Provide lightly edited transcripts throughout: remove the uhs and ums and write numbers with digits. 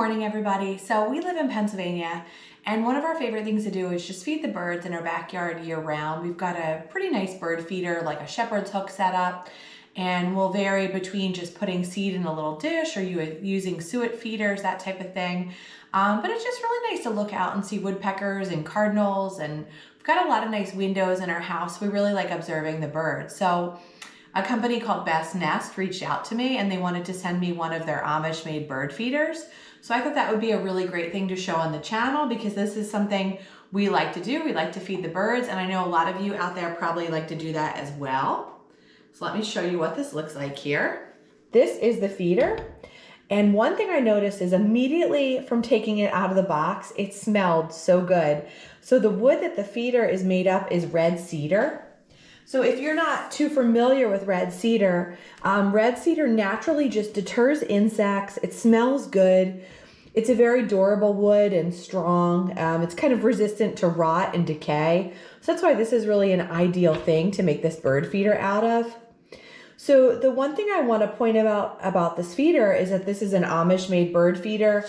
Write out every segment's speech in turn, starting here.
morning, everybody. So we live in Pennsylvania, and one of our favorite things to do is just feed the birds in our backyard year round. We've got a pretty nice bird feeder, like a shepherd's hook set up, and we'll vary between just putting seed in a little dish or using suet feeders, that type of thing. But it's just really nice to look out and see woodpeckers and cardinals, and we've got a lot of nice windows in our house. We really like observing the birds. So a company called BestNest reached out to me and they wanted to send me one of their Amish made bird feeders. So I thought that would be a really great thing to show on the channel because this is something we like to do. We like to feed the birds, and I know a lot of you out there probably like to do that as well. So let me show you what this looks like here. This is the feeder. And one thing I noticed is immediately from taking it out of the box, it smelled so good. So the wood that the feeder is made up is red cedar. So if you're not too familiar with red cedar naturally just deters insects. It smells good. It's a very durable wood and strong. It's kind of resistant to rot and decay. So that's why this is really an ideal thing to make this bird feeder out of. So the one thing I want to point out about this feeder is that this is an Amish made bird feeder,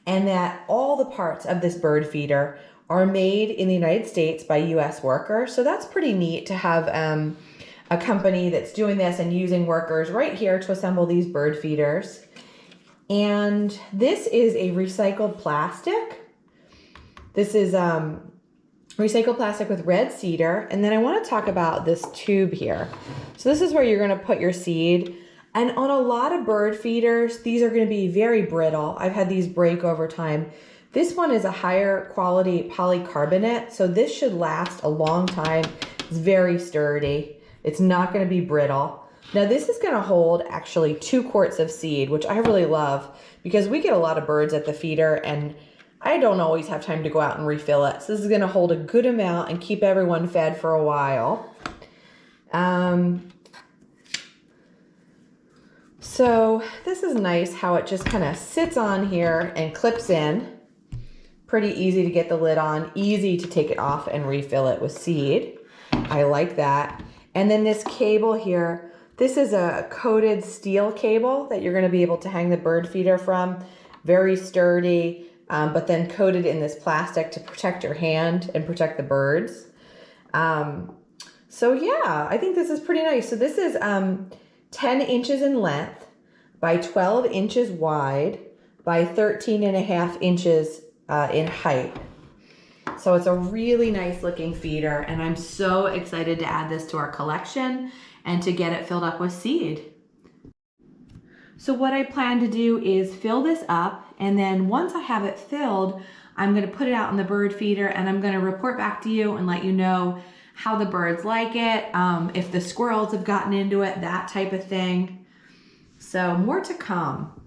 and that all the parts of this bird feeder are made in the United States by US workers. So that's pretty neat to have a company that's doing this and using workers right here to assemble these bird feeders. And this is a recycled plastic. This is recycled plastic with red cedar. And then I want to talk about this tube here. So this is where you're going to put your seed. And on a lot of bird feeders, these are going to be very brittle. I've had these break over time. This one is a higher quality polycarbonate, so this should last a long time. It's very sturdy. It's not going to be brittle. Now this is going to hold actually 2 quarts of seed, which I really love because we get a lot of birds at the feeder and I don't always have time to go out and refill it. So this is going to hold a good amount and keep everyone fed for a while. So this is nice how it just kind of sits on here and clips in. Pretty easy to get the lid on, easy to take it off and refill it with seed. I like that. And then this cable here, this is a coated steel cable that you're going to be able to hang the bird feeder from. Very sturdy, but then coated in this plastic to protect your hand and protect the birds. So yeah, I think this is pretty nice. So this is 10 inches in length by 12 inches wide by 13.5 inches in height. So it's a really nice looking feeder, and I'm so excited to add this to our collection and to get it filled up with seed. So what I plan to do is fill this up, and then once I have it filled, I'm going to put it out in the bird feeder and I'm going to report back to you and let you know how the birds like it, if the squirrels have gotten into it, that type of thing. So more to come.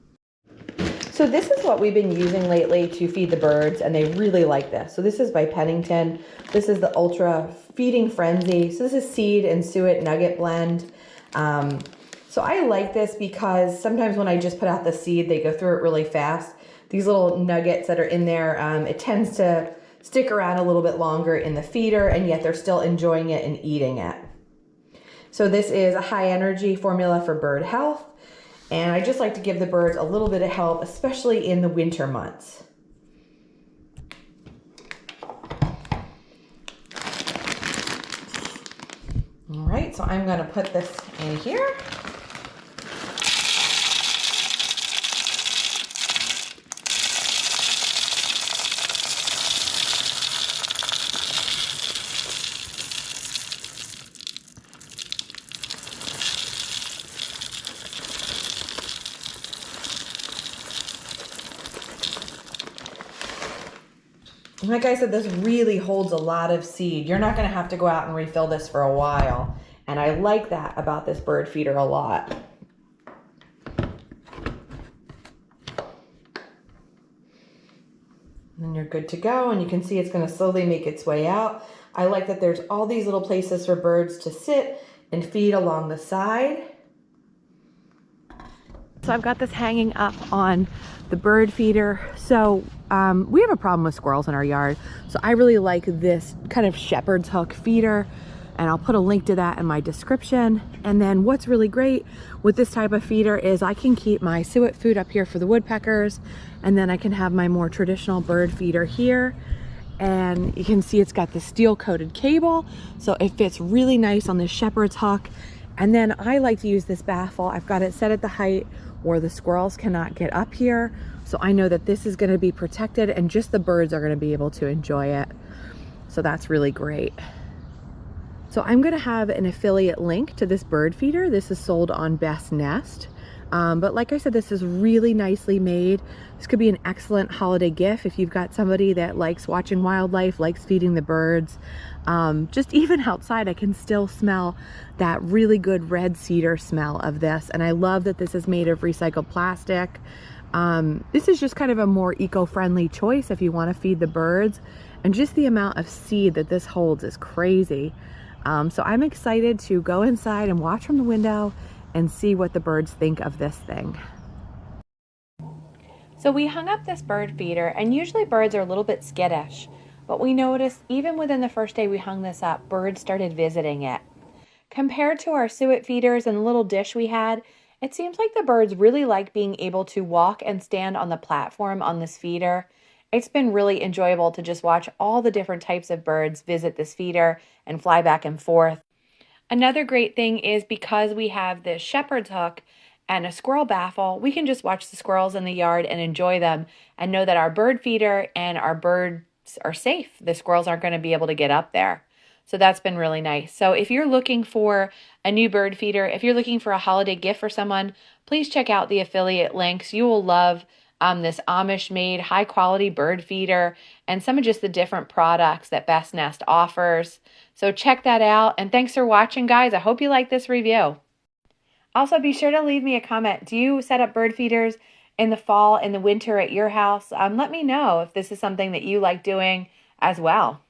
So this is what we've been using lately to feed the birds, and they really like this. So this is by Pennington. This is the Ultra Feeding Frenzy. So this is seed and suet nugget blend. So I like this because sometimes when I just put out the seed, they go through it really fast. These little nuggets that are in there, it tends to stick around a little bit longer in the feeder, and yet they're still enjoying it and eating it. So this is a high energy formula for bird health. And I just like to give the birds a little bit of help, especially in the winter months. All right, so I'm going to put this in here. Like I said, this really holds a lot of seed. You're not going to have to go out and refill this for a while. And I like that about this bird feeder a lot. And you're good to go. And you can see it's going to slowly make its way out. I like that there's all these little places for birds to sit and feed along the side. So I've got this hanging up on the bird feeder. So we have a problem with squirrels in our yard. So I really like this kind of shepherd's hook feeder and I'll put a link to that in my description. And then what's really great with this type of feeder is I can keep my suet food up here for the woodpeckers, and then I can have my more traditional bird feeder here. And you can see it's got the steel coated cable, so it fits really nice on this shepherd's hook. And then I like to use this baffle. I've got it set at the height where the squirrels cannot get up here, so I know that this is going to be protected and just the birds are going to be able to enjoy it. So that's really great. So I'm going to have an affiliate link to this bird feeder. This is sold on BestNest. But like I said, this is really nicely made. This could be an excellent holiday gift if you've got somebody that likes watching wildlife, likes feeding the birds. Just even outside, I can still smell that really good red cedar smell of this. And I love that this is made of recycled plastic. This is just kind of a more eco-friendly choice if you want to feed the birds. And just the amount of seed that this holds is crazy. So I'm excited to go inside and watch from the window and see what the birds think of this thing. So we hung up this bird feeder, and usually birds are a little bit skittish, but we noticed even within the first day we hung this up, birds started visiting it. Compared to our suet feeders and the little dish we had, it seems like the birds really like being able to walk and stand on the platform on this feeder. It's been really enjoyable to just watch all the different types of birds visit this feeder and fly back and forth. Another great thing is because we have this shepherd's hook and a squirrel baffle, we can just watch the squirrels in the yard and enjoy them and know that our bird feeder and our birds are safe. The squirrels aren't going to be able to get up there. So that's been really nice. So if you're looking for a new bird feeder, if you're looking for a holiday gift for someone, please check out the affiliate links. You will love this Amish made high quality bird feeder and some of just the different products that BestNest offers. So check that out, and thanks for watching, guys. I hope you like this review. Also, be sure to leave me a comment. Do you set up bird feeders in the fall and the winter at your house? Let me know if this is something that you like doing as well.